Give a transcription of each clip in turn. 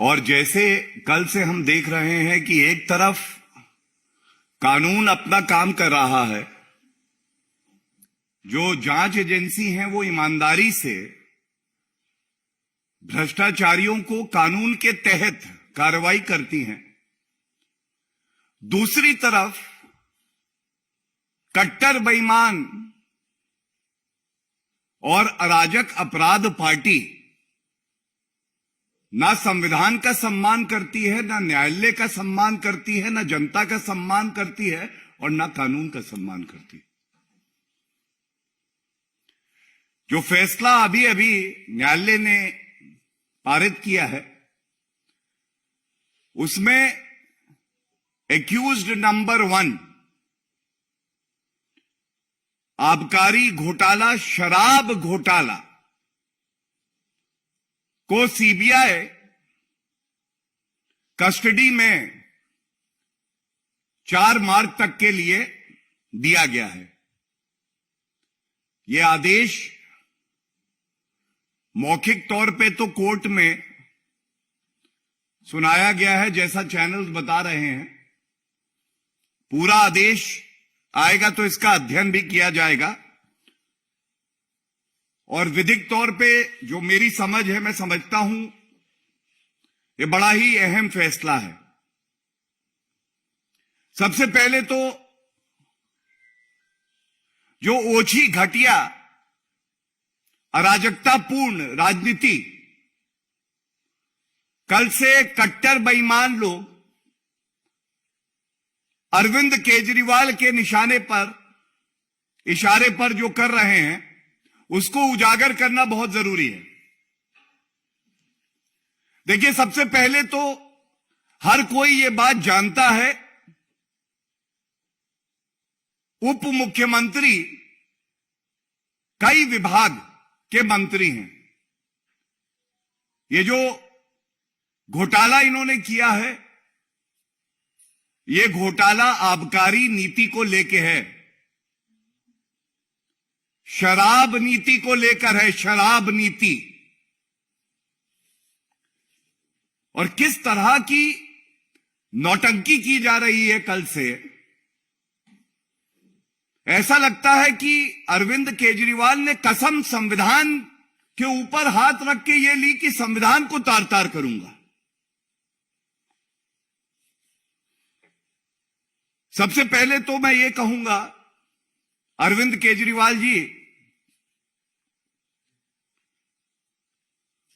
और जैसे कल से हम देख रहे हैं कि एक तरफ कानून अपना काम कर रहा है, जो जांच एजेंसी हैं वो ईमानदारी से भ्रष्टाचारियों को कानून के तहत कार्रवाई करती हैं, दूसरी तरफ कट्टर बेईमान और अराजक अपराध पार्टी ना संविधान का सम्मान करती है, ना न्यायालय का सम्मान करती है, ना जनता का सम्मान करती है और ना कानून का सम्मान करती है। जो फैसला अभी अभी न्यायालय ने पारित किया है, उसमें एक्यूज्ड नंबर 1 आबकारी घोटाला, शराब घोटाला को सीबीआई कस्टडी में 4 मार्च तक के लिए दिया गया है। यह आदेश मौखिक तौर पे तो कोर्ट में सुनाया गया है, जैसा चैनल्स बता रहे हैं। पूरा आदेश आएगा तो इसका अध्ययन भी किया जाएगा और विधिक तौर पे जो मेरी समझ है, मैं समझता हूं ये बड़ा ही अहम फैसला है। सबसे पहले तो जो ओछी घटिया अराजकतापूर्ण राजनीति कल से कट्टर बेईमान लोग अरविंद केजरीवाल के इशारे पर जो कर रहे हैं, उसको उजागर करना बहुत जरूरी है। देखिए, सबसे पहले तो हर कोई ये बात जानता है, उप मुख्यमंत्री कई विभाग के मंत्री हैं। ये जो घोटाला इन्होंने किया है, ये घोटाला आबकारी नीति को लेके है, शराब नीति को लेकर है, शराब नीति। और किस तरह की नौटंकी की जा रही है कल से, ऐसा लगता है कि अरविंद केजरीवाल ने कसम संविधान के ऊपर हाथ रख के ये ली कि संविधान को तार तार करूंगा। सबसे पहले तो मैं ये कहूंगा, अरविंद केजरीवाल जी,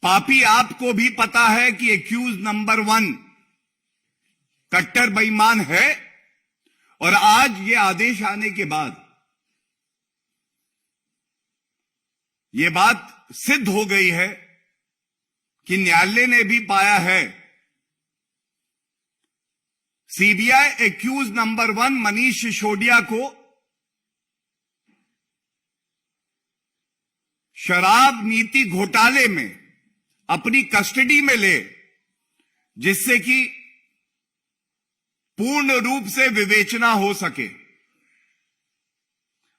पापी आपको भी पता है कि एक्यूज नंबर 1 कट्टर बेईमान है और आज ये आदेश आने के बाद ये बात सिद्ध हो गई है कि न्यायालय ने भी पाया है CBI accuse number 1 Manish Sisodia को शराब नीति घोटाले में अपनी कस्टडी में ले, जिससे कि पूर्ण रूप से विवेचना हो सके,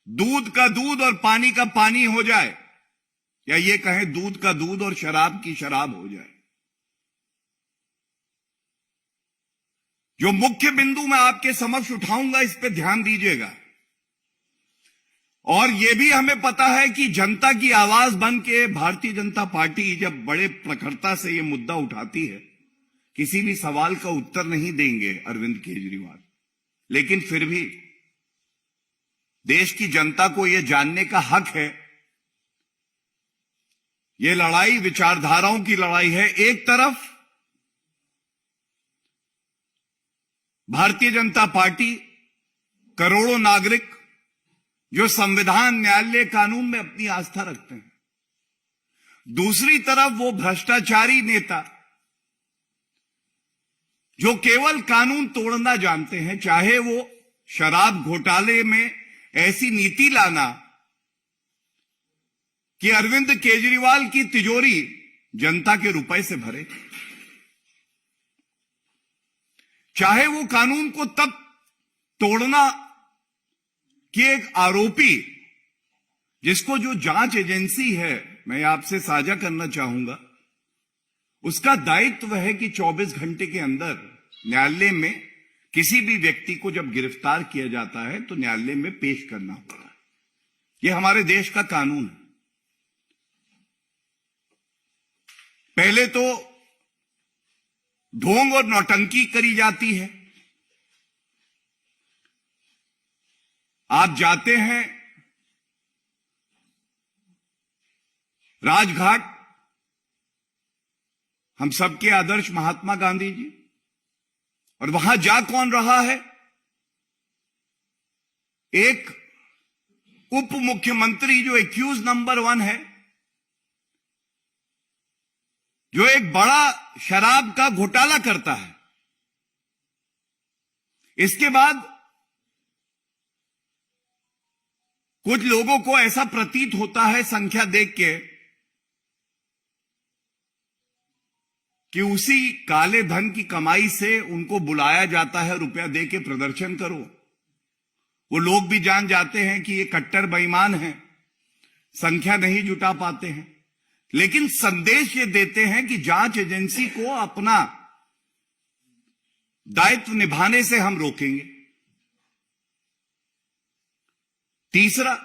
दूध का दूध और पानी का पानी हो जाए, या ये कहें दूध का दूध और शराब की शराब हो जाए। जो मुख्य बिंदु मैं आपके समक्ष उठाऊंगा, इस पे ध्यान दीजिएगा। और यह भी हमें पता है कि जनता की आवाज बन के भारतीय जनता पार्टी जब बड़े प्रखरता से यह मुद्दा उठाती है, किसी भी सवाल का उत्तर नहीं देंगे अरविंद केजरीवाल, लेकिन फिर भी देश की जनता को यह जानने का हक है। यह लड़ाई विचारधाराओं की लड़ाई है। एक तरफ भारतीय जनता पार्टी, करोड़ों नागरिक जो संविधान, न्यायालय, कानून में अपनी आस्था रखते हैं, दूसरी तरफ वो भ्रष्टाचारी नेता जो केवल कानून तोड़ना जानते हैं, चाहे वो शराब घोटाले में ऐसी नीति लाना कि अरविंद केजरीवाल की तिजोरी जनता के रुपए से भरे, चाहे वो कानून को तब तोड़ना कि एक आरोपी, जिसको जो जांच एजेंसी है, मैं आपसे साझा करना चाहूंगा, उसका दायित्व है कि 24 घंटे के अंदर न्यायालय में किसी भी व्यक्ति को जब गिरफ्तार किया जाता है तो न्यायालय में पेश करना होता है। यह हमारे देश का कानून है। पहले तो ढोंग और नौटंकी करी जाती है। आप जाते हैं राजघाट, हम सबके आदर्श महात्मा गांधी जी, और वहां जा कौन रहा है? एक उप मुख्यमंत्री जो एक्यूज नंबर 1 है, जो एक बड़ा शराब का घोटाला करता है। इसके बाद कुछ लोगों को ऐसा प्रतीत होता है संख्या देख के कि उसी काले धन की कमाई से उनको बुलाया जाता है, रुपया दे के प्रदर्शन करो। वो लोग भी जान जाते हैं कि ये कट्टर बेईमान हैं, संख्या नहीं जुटा पाते हैं, लेकिन संदेश ये देते हैं कि जांच एजेंसी को अपना दायित्व निभाने से हम रोकेंगे। तीसरा,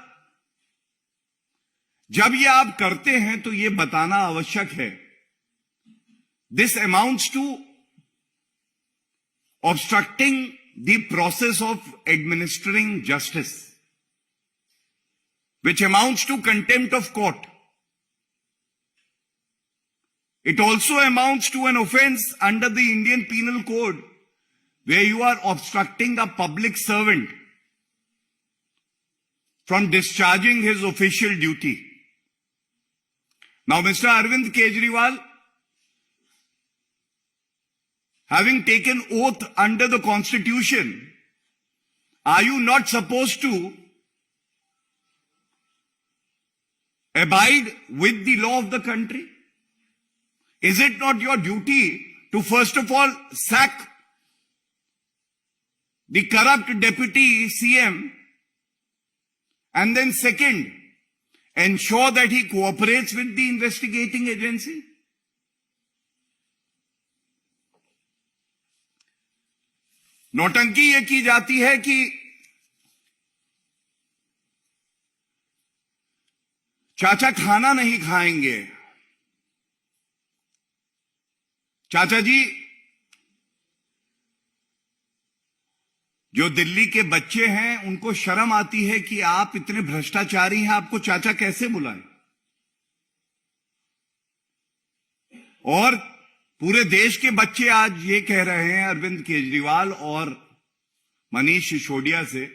जब ये आप करते हैं तो ये बताना आवश्यक है, this amounts to obstructing the process of administering justice, which amounts to contempt of court. It also amounts to an offense under the Indian Penal Code, where you are obstructing a public servant from discharging his official duty. Now, Mr. Arvind Kejriwal, having taken oath under the Constitution, are you not supposed to abide with the law of the country? Is it not your duty to first of all sack the corrupt deputy CM, and then second, ensure that he cooperates with the investigating agency? नौटंकी ये की जाती है कि चाचा खाना नहीं खाएंगे। चाचा जी, जो दिल्ली के बच्चे हैं उनको शर्म आती है कि आप इतने भ्रष्टाचारी हैं, आपको चाचा कैसे बुलाएं? और पूरे देश के बच्चे आज ये कह रहे हैं अरविंद केजरीवाल और मनीष सिसोदिया से,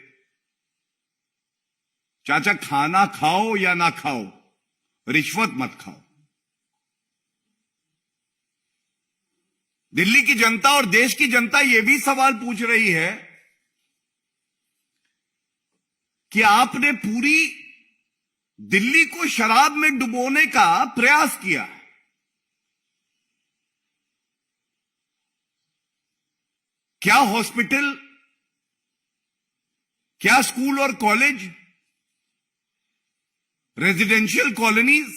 चाचा खाना खाओ या ना खाओ, रिश्वत मत खाओ। दिल्ली की जनता और देश की जनता ये भी सवाल पूछ रही है कि आपने पूरी दिल्ली को शराब में डुबोने का प्रयास किया। क्या हॉस्पिटल, क्या स्कूल और कॉलेज, रेजिडेंशियल कॉलोनीज,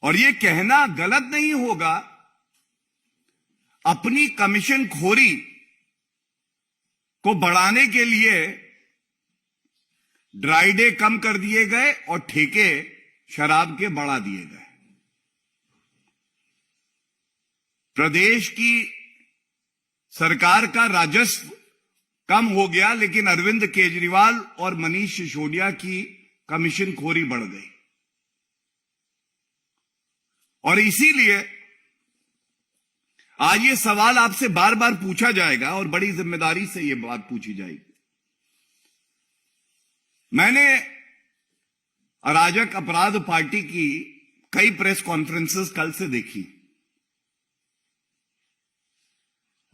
और ये कहना गलत नहीं होगा, अपनी कमीशन खोरी को बढ़ाने के लिए ड्राई डे कम कर दिए गए और ठेके शराब के बढ़ा दिए गए। प्रदेश की सरकार का राजस्व कम हो गया, लेकिन अरविंद केजरीवाल और मनीष सिसोदिया की कमीशन खोरी बढ़ गई। और इसीलिए आज ये सवाल आपसे बार बार पूछा जाएगा और बड़ी जिम्मेदारी से ये बात पूछी जाएगी। मैंने अराजक अपराध पार्टी की कई प्रेस कॉन्फ्रेंसेस कल से देखी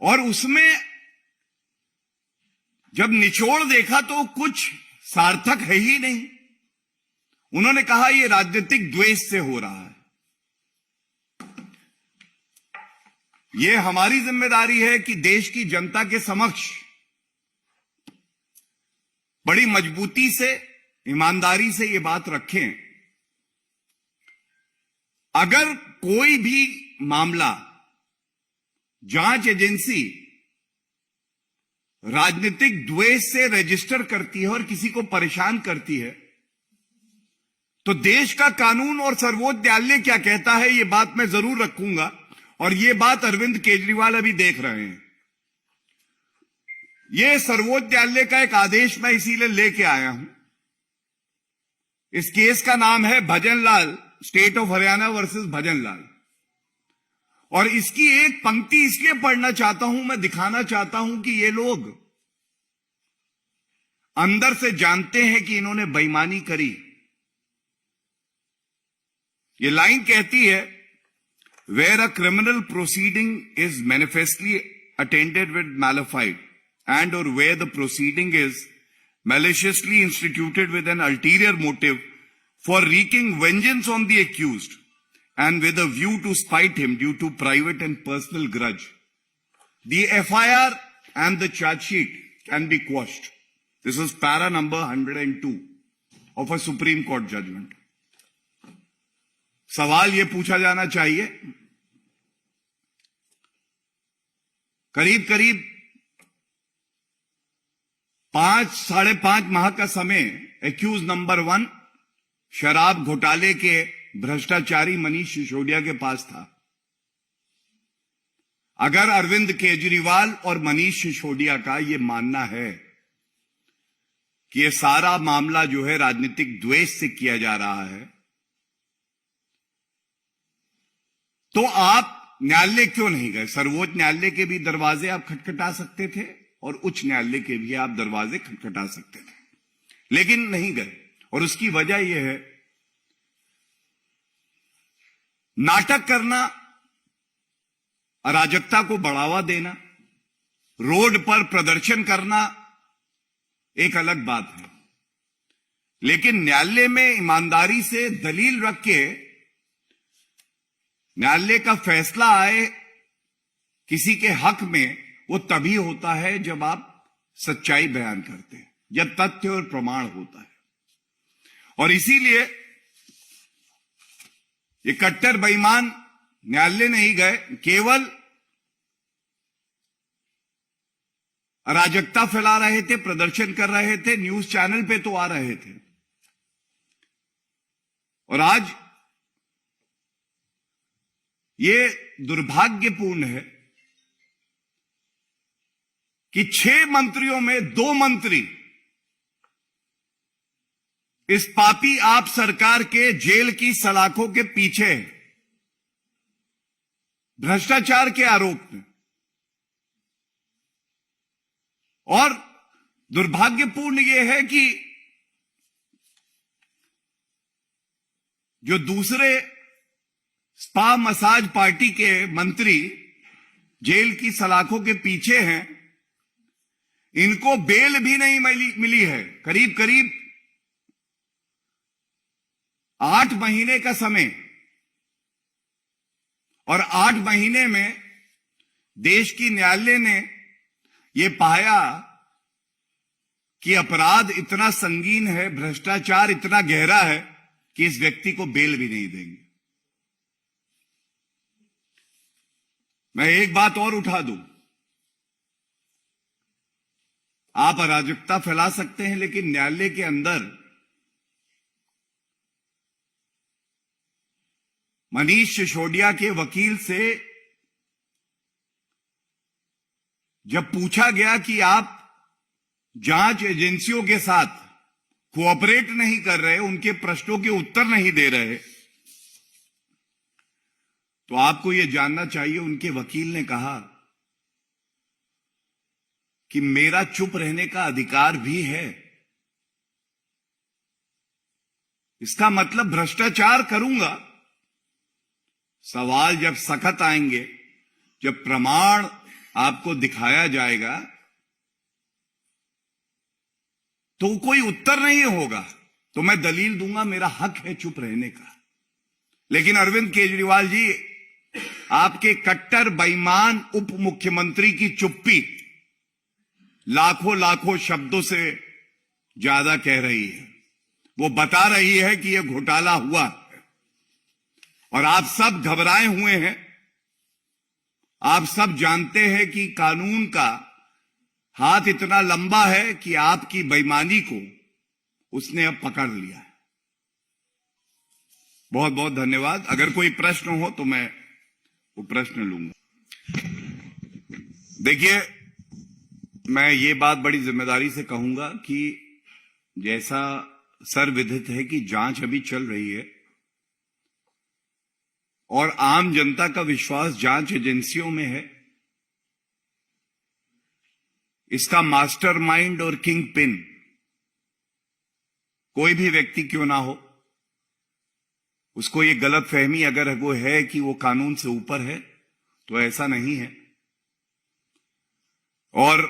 और उसमें जब निचोड़ देखा तो कुछ सार्थक है ही नहीं। उन्होंने कहा यह राजनीतिक द्वेष से हो रहा है। यह हमारी जिम्मेदारी है कि देश की जनता के समक्ष बड़ी मजबूती से, ईमानदारी से यह बात रखें अगर कोई भी मामला जांच एजेंसी राजनीतिक द्वेष से रजिस्टर करती है और किसी को परेशान करती है, तो देश का कानून और सर्वोच्च न्यायालय क्या कहता है, यह बात मैं जरूर रखूंगा। और यह बात अरविंद केजरीवाल अभी देख रहे हैं। यह सर्वोच्च न्यायालय का एक आदेश मैं इसीलिए लेके आया हूं। इस केस का नाम है Bhajanlal, state of Haryana versus Bhajanlal. और इसकी एक पंक्ति इसलिए पढ़ना चाहता हूं, मैं दिखाना चाहता हूं कि ये लोग अंदर से जानते हैं कि इन्होंने बेईमानी करी। ये लाइन कहती है, where a criminal proceeding is manifestly attended with mala fide and or where the proceeding is maliciously instituted with an ulterior motive for wreaking vengeance on the accused and with a view to spite him due to private and personal grudge, the FIR and the charge sheet can be quashed. This is para number 102 of a Supreme Court judgment. सवाल यह पूछा जाना चाहिए, करीब करीब 5-5.5 माह का समय एक्यूज नंबर 1 शराब घोटाले के भ्रष्टाचारी मनीष सिसोदिया के पास था। अगर अरविंद केजरीवाल और मनीष सिसोदिया का यह मानना है कि यह सारा मामला जो है राजनीतिक द्वेष से किया जा रहा है, तो आप न्यायालय क्यों नहीं गए? सर्वोच्च न्यायालय के भी दरवाजे आप खटखटा सकते थे और उच्च न्यायालय के भी आप दरवाजे खटखटा सकते थे, लेकिन नहीं गए। और उसकी वजह यह है, नाटक करना, अराजकता को बढ़ावा देना, रोड पर प्रदर्शन करना एक अलग बात है, लेकिन न्यायालय में ईमानदारी से दलील रख के न्यायालय का फैसला आए किसी के हक में, वो तभी होता है जब आप सच्चाई बयान करते हैं, जब तथ्य और प्रमाण होता है। और इसीलिए ये कट्टर बेईमान न्यायालय नहीं गए, केवल अराजकता फैला रहे थे, प्रदर्शन कर रहे थे, न्यूज चैनल पे तो आ रहे थे। और आज ये दुर्भाग्यपूर्ण है कि 6 मंत्रियों में 2 मंत्री इस पापी आप सरकार के जेल की सलाखों के पीछे हैं, भ्रष्टाचार के आरोप में। और दुर्भाग्यपूर्ण यह है कि जो दूसरे स्पा मसाज पार्टी के मंत्री जेल की सलाखों के पीछे हैं, इनको बेल भी नहीं मिली है। करीब करीब 8 महीने का समय, और 8 महीने में देश की न्यायालय ने यह पाया कि अपराध इतना संगीन है, भ्रष्टाचार इतना गहरा है कि इस व्यक्ति को बेल भी नहीं देंगे। मैं एक बात और उठा दूं, आप अराजकता फैला सकते हैं, लेकिन न्यायालय के अंदर मनीष सिसोदिया के वकील से जब पूछा गया कि आप जांच एजेंसियों के साथ कोऑपरेट नहीं कर रहे, उनके प्रश्नों के उत्तर नहीं दे रहे, तो आपको यह जानना चाहिए, उनके वकील ने कहा कि मेरा चुप रहने का अधिकार भी है। इसका मतलब भ्रष्टाचार करूंगा। सवाल जब सख्त आएंगे, जब प्रमाण आपको दिखाया जाएगा, तो कोई उत्तर नहीं होगा, तो मैं दलील दूंगा, मेरा हक है चुप रहने का। लेकिन अरविंद केजरीवाल जी, आपके कट्टर बेईमान उप मुख्यमंत्री की चुप्पी लाखों लाखों शब्दों से ज्यादा कह रही है। वो बता रही है कि यह घोटाला हुआ है। और आप सब घबराए हुए हैं। आप सब जानते हैं कि कानून का हाथ इतना लंबा है कि आपकी बेईमानी को उसने अब पकड़ लिया है। बहुत बहुत धन्यवाद। अगर कोई प्रश्न हो तो मैं वो प्रश्न लूंगा। देखिए, मैं ये बात बड़ी जिम्मेदारी से कहूंगा कि जैसा सर्वविदित है कि जांच अभी चल रही है और आम जनता का विश्वास जांच एजेंसियों में है। इसका मास्टरमाइंड और किंग पिन कोई भी व्यक्ति क्यों ना हो, उसको ये गलत फहमी अगर वो है कि वो कानून से ऊपर है, तो ऐसा नहीं है। और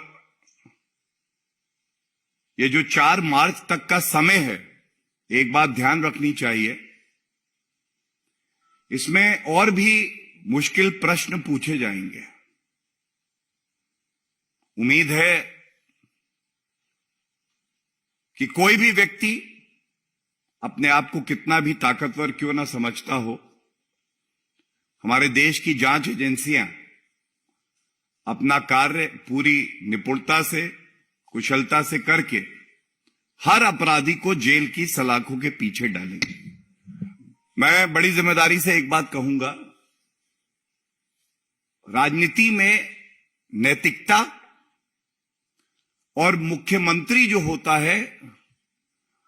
ये जो 4 मार्च तक का समय है, एक बात ध्यान रखनी चाहिए, इसमें और भी मुश्किल प्रश्न पूछे जाएंगे। उम्मीद है कि कोई भी व्यक्ति अपने आप को कितना भी ताकतवर क्यों ना समझता हो, हमारे देश की जांच एजेंसियां अपना कार्य पूरी निपुणता से, कुशलता से करके हर अपराधी को जेल की सलाखों के पीछे डालेंगे। मैं बड़ी जिम्मेदारी से एक बात कहूंगा, राजनीति में नैतिकता और मुख्यमंत्री जो होता है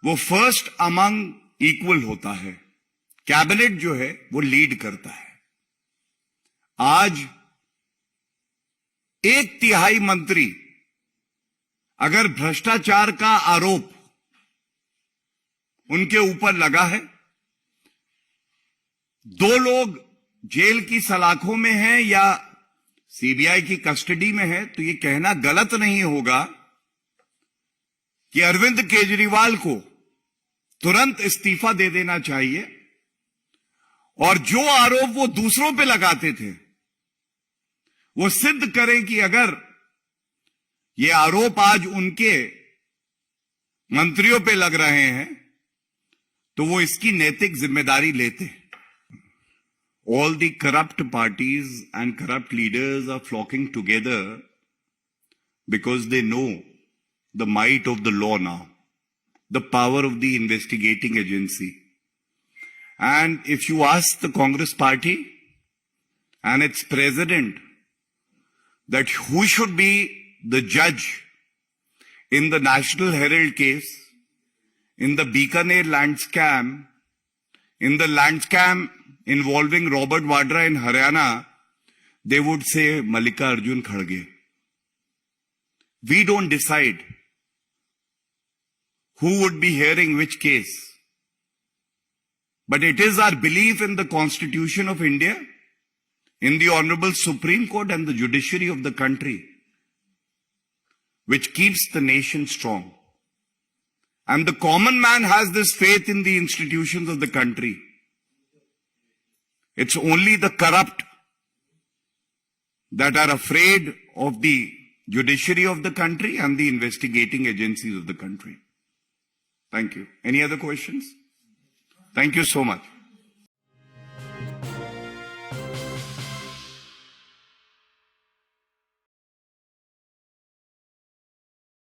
वो फर्स्ट अमंग इक्वल होता है। कैबिनेट जो है वो लीड करता है। आज 1/3 मंत्री अगर भ्रष्टाचार का आरोप उनके ऊपर लगा है, 2 लोग जेल की सलाखों में हैं या सीबीआई की कस्टडी में है, तो यह कहना गलत नहीं होगा कि अरविंद केजरीवाल को तुरंत इस्तीफा दे देना चाहिए और जो आरोप वो दूसरों पे लगाते थे वो सिद्ध करें कि अगर ये आरोप आज उनके मंत्रियों पे लग रहे हैं तो वो इसकी नैतिक जिम्मेदारी लेते हैं। All the corrupt parties and corrupt leaders are flocking together because they know the might of the law now, the power of the investigating agency. And if you ask the Congress party and its president that who should be the judge in the National Herald case, in the Bikaner land scam, in the land scam involving Robert Vadra in Haryana, they would say Mallika Arjun Kharge. We don't decide who would be hearing which case. But it is our belief in the Constitution of India, in the Honorable Supreme Court and the judiciary of the country, which keeps the nation strong. And the common man has this faith in the institutions of the country. It's only the corrupt that are afraid of the judiciary of the country and the investigating agencies of the country. Thank you. Any other questions? Thank you so much.